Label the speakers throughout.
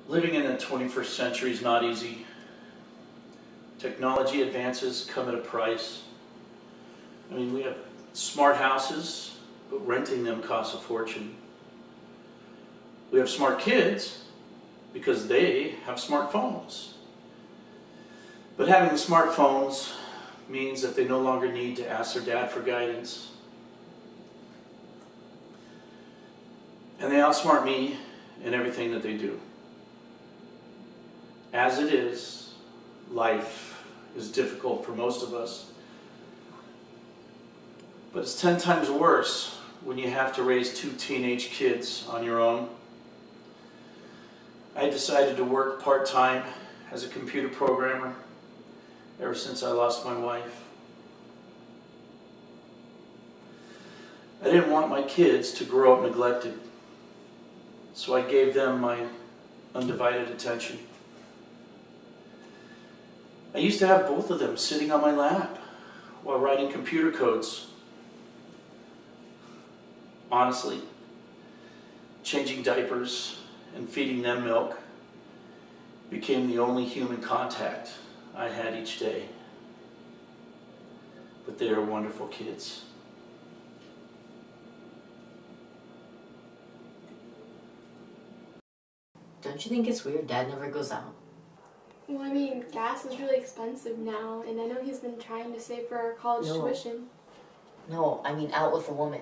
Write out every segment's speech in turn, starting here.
Speaker 1: Living in the 21st century is not easy. Technology advances come at a price. I mean, we have smart houses, but renting them costs a fortune. We have smart kids because they have smartphones. But having the smartphones means that they no longer need to ask their dad for guidance. And they outsmart me in everything that they do. As it is, life is difficult for most of us. But it's 10 times worse when you have to raise 2 teenage kids on your own. I decided to work part-time as a computer programmer ever since I lost my wife. I didn't want my kids to grow up neglected, so I gave them my undivided attention. I used to have both of them sitting on my lap while writing computer codes. Honestly, changing diapers and feeding them milk became the only human contact I had each day. But they are wonderful kids.
Speaker 2: Don't you think it's weird Dad never goes out?
Speaker 3: Well, I mean, gas is really expensive now, and I know he's been trying to save for our college tuition.
Speaker 2: No, I mean out with a woman.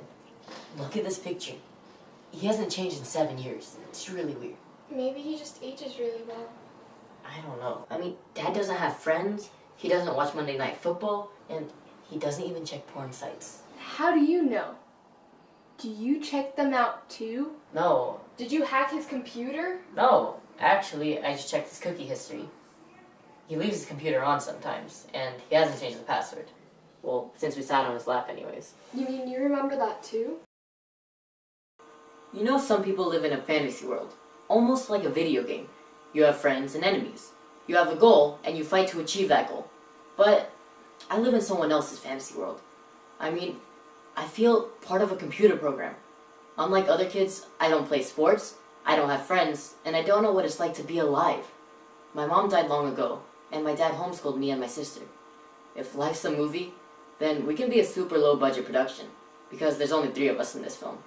Speaker 2: Look at this picture. He hasn't changed in 7 years. It's really weird.
Speaker 3: Maybe he just ages really well.
Speaker 2: I don't know. I mean, Dad doesn't have friends, he doesn't watch Monday Night Football, and he doesn't even check porn sites.
Speaker 3: How do you know? Do you check them out too?
Speaker 2: No.
Speaker 3: Did you hack his computer?
Speaker 2: No. Actually, I just checked his cookie history. He leaves his computer on sometimes, and he hasn't changed the password. Well, since we sat on his lap anyways.
Speaker 3: You mean you remember that too?
Speaker 2: You know, some people live in a fantasy world, almost like a video game. You have friends and enemies. You have a goal, and you fight to achieve that goal. But I live in someone else's fantasy world. I mean, I feel part of a computer program. Unlike other kids, I don't play sports, I don't have friends, and I don't know what it's like to be alive. My mom died long ago, and my dad homeschooled me and my sister. If life's a movie, then we can be a super low budget production, because there's only 3 of us in this film.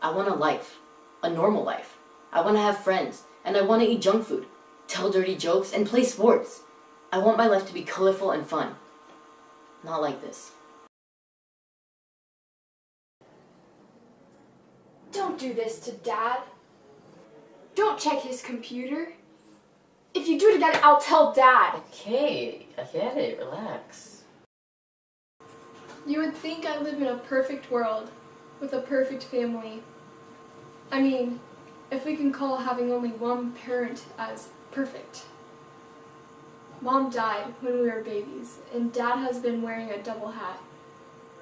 Speaker 2: I want a life, a normal life. I want to have friends, and I want to eat junk food, tell dirty jokes, and play sports. I want my life to be colorful and fun. Not like this.
Speaker 3: Don't do this to Dad. Don't check his computer. If you do it again, I'll tell Dad.
Speaker 2: Okay, I get it. Relax.
Speaker 3: You would think I live in a perfect world, with a perfect family. I mean, if we can call having only one parent as perfect. Mom died when we were babies, and Dad has been wearing a double hat.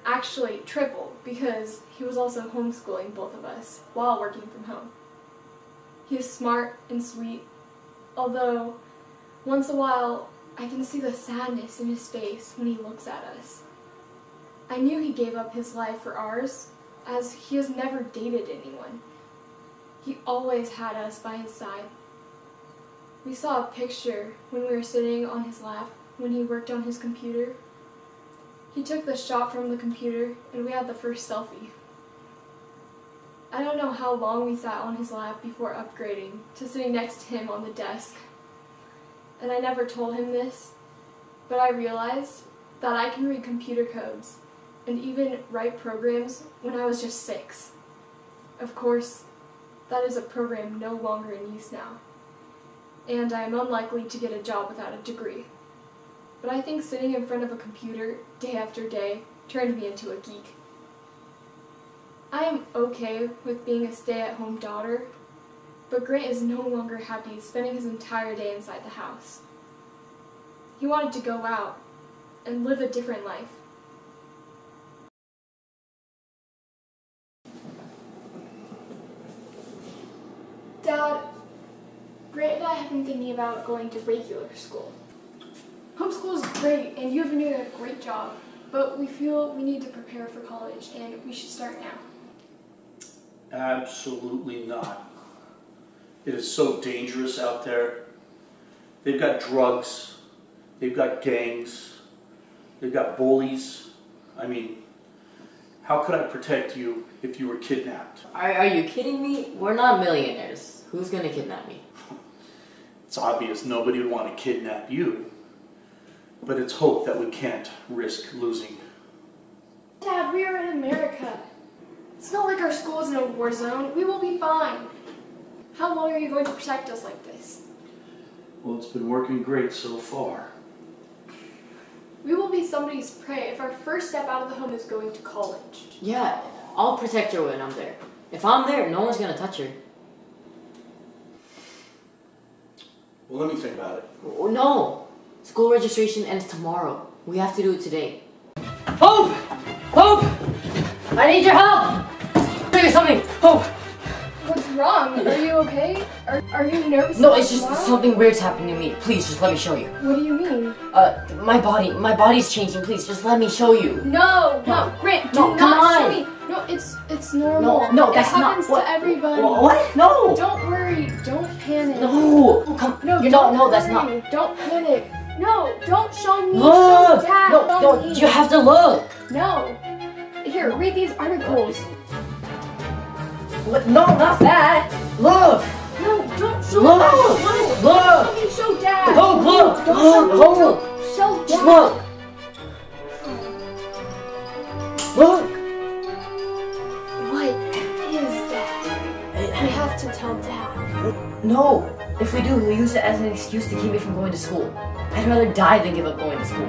Speaker 3: Actually, triple, because he was also homeschooling both of us while working from home. He is smart and sweet, although once in a while I can see the sadness in his face when he looks at us. I knew he gave up his life for ours, as he has never dated anyone. He always had us by his side. We saw a picture when we were sitting on his lap when he worked on his computer. He took the shot from the computer, and we had the first selfie. I don't know how long we sat on his lap before upgrading to sitting next to him on the desk. And I never told him this, but I realized that I can read computer codes and even write programs when I was just 6. Of course, that is a program no longer in use now, and I am unlikely to get a job without a degree. But I think sitting in front of a computer day after day turned me into a geek. I am okay with being a stay-at-home daughter, but Grant is no longer happy spending his entire day inside the house. He wanted to go out and live a different life. Dad, Grant and I have been thinking about going to regular school. Homeschool is great, and you have been doing a great job, but we feel we need to prepare for college, and we should start now.
Speaker 1: Absolutely not. It is so dangerous out there. They've got drugs, they've got gangs, they've got bullies. I mean, how could I protect you if you were kidnapped?
Speaker 2: Are you kidding me? We're not millionaires. Who's gonna kidnap me?
Speaker 1: It's obvious nobody would want to kidnap you, but it's hope that we can't risk losing.
Speaker 3: Dad, we are in America. It's not like our school is in a war zone. We will be fine. How long are you going to protect us like this?
Speaker 1: Well, it's been working great so far.
Speaker 3: We will be somebody's prey if our first step out of the home is going to college.
Speaker 2: Yeah, I'll protect her when I'm there. If I'm there, no one's gonna touch her.
Speaker 1: Well, let me think about it.
Speaker 2: Oh, no! School registration ends tomorrow. We have to do it today. Hope! Hope! I need your help! Do something! Hope!
Speaker 3: What's wrong? Are you okay? Are you nervous?
Speaker 2: No,
Speaker 3: about
Speaker 2: it's just
Speaker 3: tomorrow?
Speaker 2: something weird's happening to me. Please, just let me show you.
Speaker 3: What do you mean?
Speaker 2: My body's changing. Please, just let me show you.
Speaker 3: No, Grant, do
Speaker 2: No,
Speaker 3: not
Speaker 2: come
Speaker 3: show
Speaker 2: on.
Speaker 3: me. No, it's normal.
Speaker 2: No, that's
Speaker 3: it happens
Speaker 2: not
Speaker 3: to everybody.
Speaker 2: What? No!
Speaker 3: Don't worry. Don't panic.
Speaker 2: No! Oh, come.
Speaker 3: No,
Speaker 2: you
Speaker 3: don't
Speaker 2: no, that's not.
Speaker 3: worry. Don't panic. No, don't show me.
Speaker 2: Look!
Speaker 3: Show Dad.
Speaker 2: No,
Speaker 3: show
Speaker 2: no,
Speaker 3: me.
Speaker 2: you have to look.
Speaker 3: No. Here, read these articles.
Speaker 2: What? No, not that. Look.
Speaker 3: No, don't show
Speaker 2: Look.
Speaker 3: Dad. No,
Speaker 2: Look.
Speaker 3: Let me show Dad.
Speaker 2: Hope, look.
Speaker 3: Don't show me.
Speaker 2: Hope.
Speaker 3: Don't show Dad.
Speaker 2: Just look. Look.
Speaker 3: What is that? We have to tell Dad.
Speaker 2: No. If we do, he'll use it as an excuse to keep me from going to school. I'd rather die than give up going to school.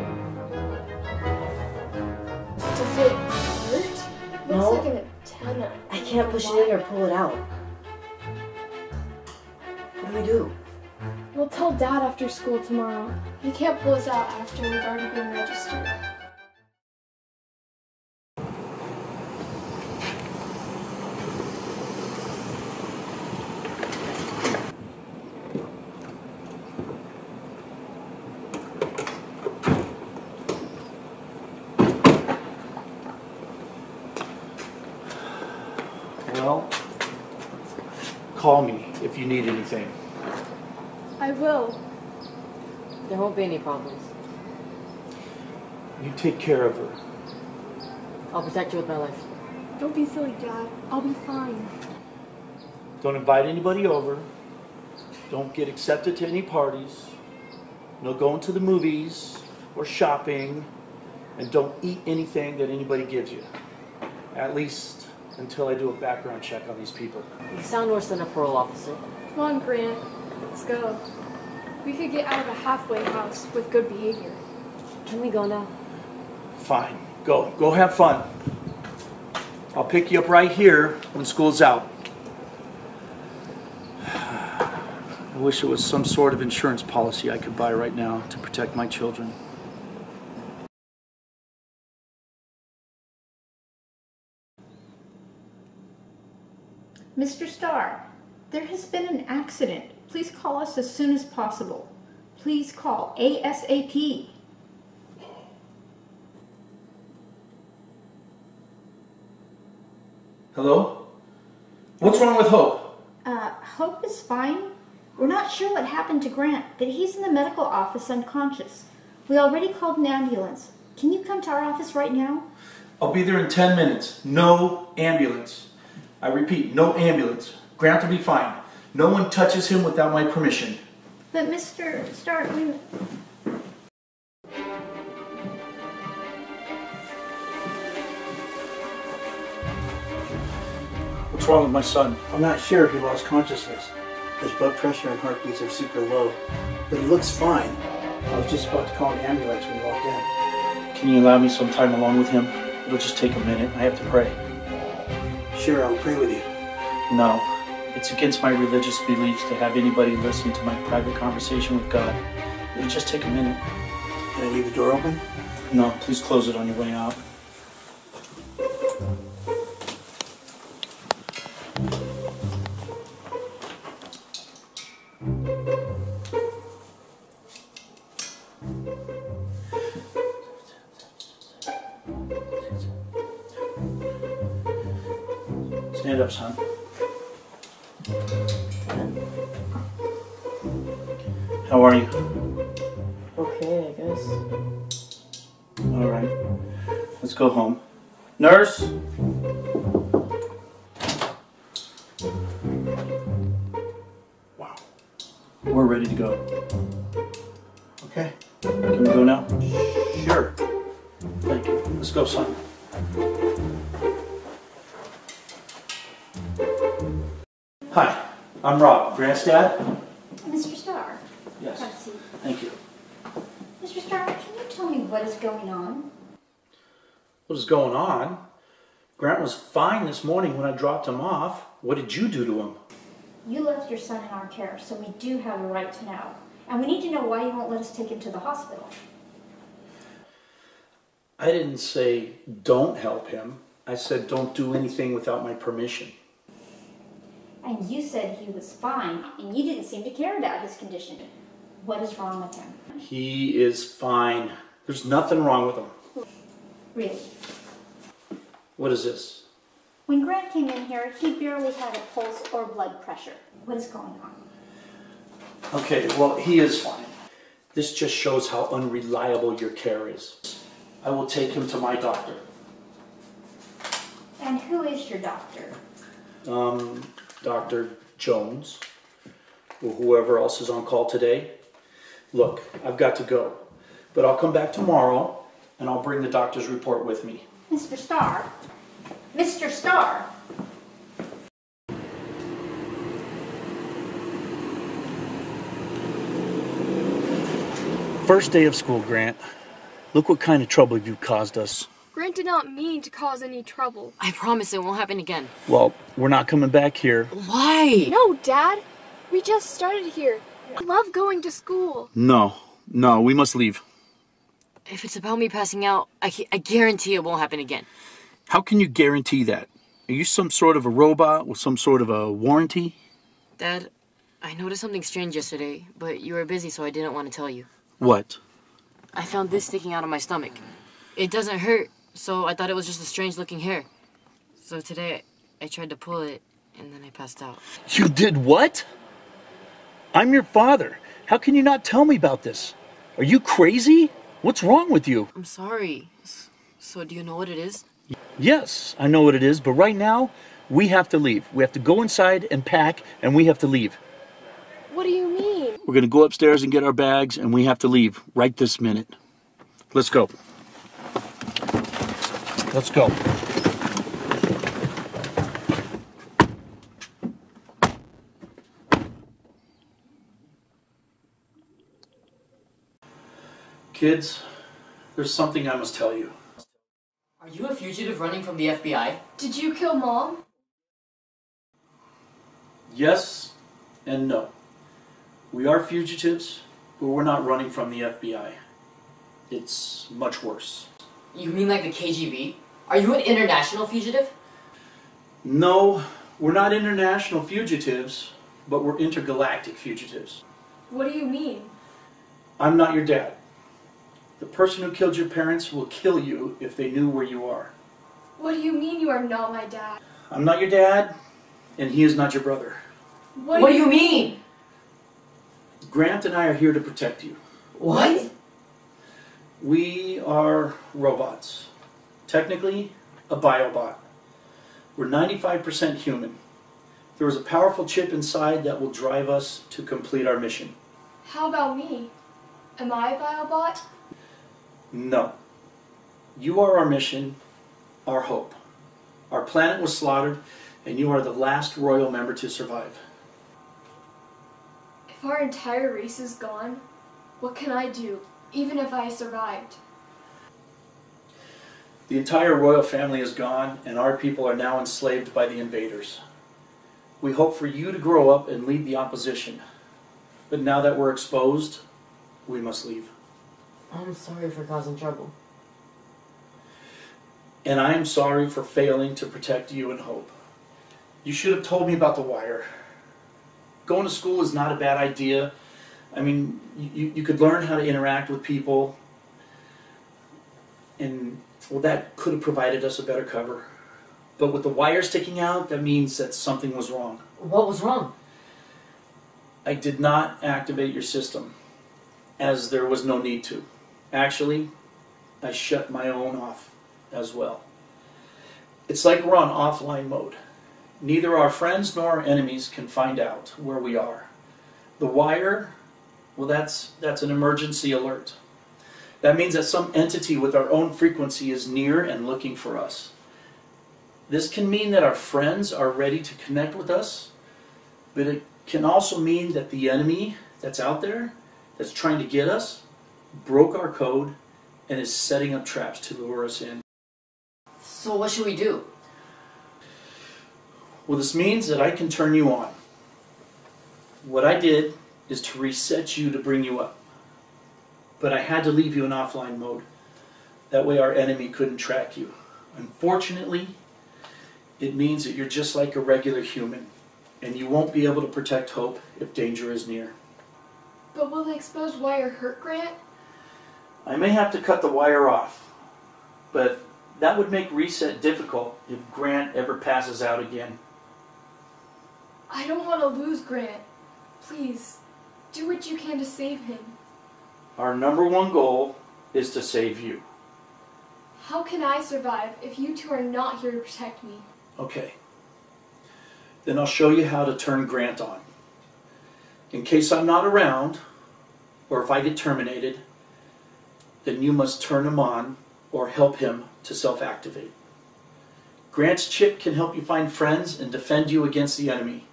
Speaker 3: Does it hurt?
Speaker 2: No.
Speaker 3: Looks like an antenna.
Speaker 2: I can't push it in or pull it out. What do we do?
Speaker 3: We'll tell Dad after school tomorrow. He can't pull us out after we've already been registered.
Speaker 1: Well, call me if you need anything.
Speaker 3: I will.
Speaker 2: There won't be any problems.
Speaker 1: You take care of her.
Speaker 2: I'll protect you with my life.
Speaker 3: Don't be silly, Dad. I'll be fine.
Speaker 1: Don't invite anybody over. Don't get accepted to any parties. No going to the movies or shopping. And don't eat anything that anybody gives you. At least until I do a background check on these people.
Speaker 2: You sound worse than a parole officer.
Speaker 3: Come on, Grant. Let's go. We could get out of a halfway house with good behavior.
Speaker 2: Can we go now?
Speaker 1: Fine. Go. Go have fun. I'll pick you up right here when school's out. I wish it was some sort of insurance policy I could buy right now to protect my children.
Speaker 4: Mr. Starr, there has been an accident. Please call us as soon as possible. Please call ASAP.
Speaker 1: Hello? What's wrong with Hope?
Speaker 4: Hope is fine. We're not sure what happened to Grant, but he's in the medical office unconscious. We already called an ambulance. Can you come to our office right now?
Speaker 1: I'll be there in 10 minutes. No ambulance. I repeat, no ambulance. Grant will be fine. No one touches him without my permission.
Speaker 4: But Mr. Starr, we...
Speaker 1: What's wrong with my son?
Speaker 5: I'm not sure if he lost consciousness. His blood pressure and heartbeats are super low, but he looks fine. I was just about to call an ambulance when you walked in.
Speaker 1: Can you allow me some time alone with him? It'll just take a minute. I have to pray.
Speaker 5: Sure, I'll pray with you.
Speaker 1: No, it's against my religious beliefs to have anybody listen to my private conversation with God. It'll just take a minute.
Speaker 5: Can I leave the door open?
Speaker 1: No, please close it on your way out. Stand up, son. How are you?
Speaker 2: Okay, I guess.
Speaker 1: All right. Let's go home. Nurse? Wow. We're ready to go. Okay. Can we go now? Sure. Thank you. Let's go, son. Hi, I'm Rob. Grant's dad?
Speaker 4: Mr. Starr.
Speaker 1: Yes.
Speaker 4: Have a seat.
Speaker 1: Thank you.
Speaker 4: Mr. Starr, can you tell me what is going on?
Speaker 1: What is going on? Grant was fine this morning when I dropped him off. What did you do to him?
Speaker 4: You left your son in our care, so we do have a right to know. And we need to know why you won't let us take him to the hospital.
Speaker 1: I didn't say don't help him. I said don't do anything without my permission.
Speaker 4: And you said he was fine, and you didn't seem to care about his condition. What is wrong with him?
Speaker 1: He is fine. There's nothing wrong with him.
Speaker 4: Really?
Speaker 1: What is this?
Speaker 4: When Grant came in here, he barely had a pulse or blood pressure. What is going on?
Speaker 1: Okay, well, he is fine. This just shows how unreliable your care is. I will take him to my doctor.
Speaker 4: And who is your doctor?
Speaker 1: Dr. Jones, or whoever else is on call today. Look, I've got to go, but I'll come back tomorrow and I'll bring the doctor's report with me.
Speaker 4: Mr. Starr? Mr. Starr?
Speaker 1: First day of school, Grant. Look what kind of trouble you've caused us.
Speaker 3: Grant did not mean to cause any trouble.
Speaker 2: I promise it won't happen again.
Speaker 1: Well, we're not coming back here.
Speaker 2: Why?
Speaker 3: No, Dad. We just started here. I love going to school.
Speaker 1: No, we must leave.
Speaker 2: If it's about me passing out, I guarantee it won't happen again.
Speaker 1: How can you guarantee that? Are you some sort of a robot with some sort of a warranty?
Speaker 2: Dad, I noticed something strange yesterday, but you were busy, so I didn't want to tell you.
Speaker 1: What?
Speaker 2: I found this sticking out of my stomach. It doesn't hurt, so I thought it was just a strange-looking hair. So today, I tried to pull it, and then I passed out.
Speaker 1: You did what? I'm your father. How can you not tell me about this? Are you crazy? What's wrong with you?
Speaker 2: I'm sorry. So do you know what it is?
Speaker 1: Yes, I know what it is, but right now, we have to leave. We have to go inside and pack, and we have to leave.
Speaker 3: What do you mean?
Speaker 1: We're going to go upstairs and get our bags, and we have to leave right this minute. Let's go. Let's go. Kids, there's something I must tell you.
Speaker 2: Are you a fugitive running from the FBI?
Speaker 3: Did you kill Mom?
Speaker 1: Yes and no. We are fugitives, but we're not running from the FBI. It's much worse.
Speaker 2: You mean like the KGB? Are you an international fugitive?
Speaker 1: No, we're not international fugitives, but we're intergalactic fugitives.
Speaker 3: What do you mean?
Speaker 1: I'm not your dad. The person who killed your parents will kill you if they knew where you are.
Speaker 3: What do you mean you are not my dad?
Speaker 1: I'm not your dad, and he is not your brother.
Speaker 2: What do you mean?
Speaker 1: Grant and I are here to protect you.
Speaker 2: What?
Speaker 1: We are robots. Technically, a biobot. We're 95% human. There is a powerful chip inside that will drive us to complete our mission.
Speaker 3: How about me? Am I a biobot?
Speaker 1: No. You are our mission, our hope. Our planet was slaughtered, and you are the last royal member to survive.
Speaker 3: If our entire race is gone, what can I do, even if I survived?
Speaker 1: The entire royal family is gone, and our people are now enslaved by the invaders. We hope for you to grow up and lead the opposition. But now that we're exposed, we must leave.
Speaker 2: I'm sorry for causing trouble.
Speaker 1: And I am sorry for failing to protect you and Hope. You should have told me about the wire. Going to school is not a bad idea. I mean, you could learn how to interact with people. And, well, that could have provided us a better cover. But with the wire sticking out, that means that something was wrong.
Speaker 2: What was wrong?
Speaker 1: I did not activate your system, as there was no need to. Actually, I shut my own off as well. It's like we're on offline mode. Neither our friends nor our enemies can find out where we are. The wire, well, that's an emergency alert. That means that some entity with our own frequency is near and looking for us. This can mean that our friends are ready to connect with us, but it can also mean that the enemy that's out there, that's trying to get us, broke our code and is setting up traps to lure us in.
Speaker 2: So what should we do?
Speaker 1: Well, this means that I can turn you on. What I did is to reset you to bring you up. But I had to leave you in offline mode. That way our enemy couldn't track you. Unfortunately, it means that you're just like a regular human, and you won't be able to protect Hope if danger is near.
Speaker 3: But will the exposed wire hurt Grant?
Speaker 1: I may have to cut the wire off, but that would make reset difficult if Grant ever passes out again.
Speaker 3: I don't want to lose Grant. Please, do what you can to save him.
Speaker 1: Our number one goal is to save you.
Speaker 3: How can I survive if you two are not here to protect me?
Speaker 1: Okay. Then I'll show you how to turn Grant on. In case I'm not around, or if I get terminated, then you must turn him on or help him to self-activate. Grant's chip can help you find friends and defend you against the enemy.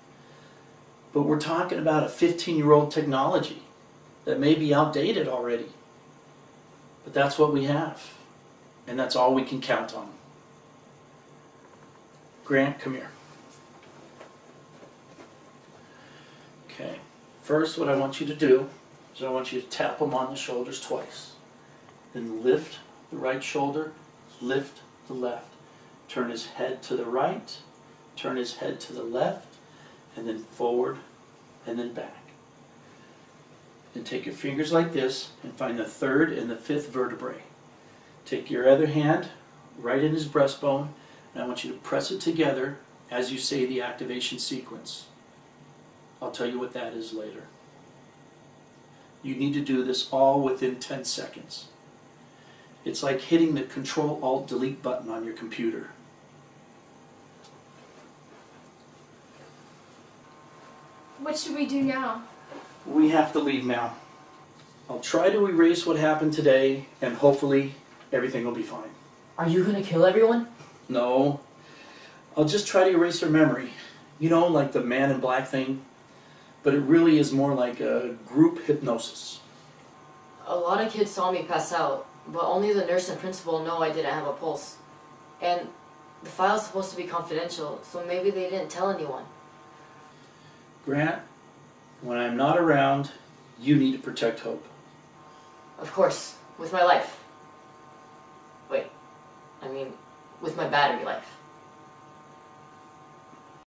Speaker 1: But we're talking about a 15-year-old technology that may be outdated already. But that's what we have, and that's all we can count on. Grant, come here. Okay, first what I want you to do is I want you to tap him on the shoulders twice. Then lift the right shoulder, lift the left. Turn his head to the right, turn his head to the left, and then forward, and then back. And take your fingers like this and find the third and the fifth vertebrae. Take your other hand right in his breastbone, and I want you to press it together as you say the activation sequence. I'll tell you what that is later. You need to do this all within 10 seconds. It's like hitting the Control-Alt-Delete button on your computer.
Speaker 3: What should we do now?
Speaker 1: We have to leave now. I'll try to erase what happened today, and hopefully everything will be fine.
Speaker 2: Are you gonna kill everyone?
Speaker 1: No. I'll just try to erase their memory. You know, like the Man in Black thing? But it really is more like a group hypnosis.
Speaker 2: A lot of kids saw me pass out, but only the nurse and principal know I didn't have a pulse. And the file's supposed to be confidential, so maybe they didn't tell anyone.
Speaker 1: Grant, when I'm not around, you need to protect Hope.
Speaker 2: Of course, with my life. Wait, I mean, with my battery life.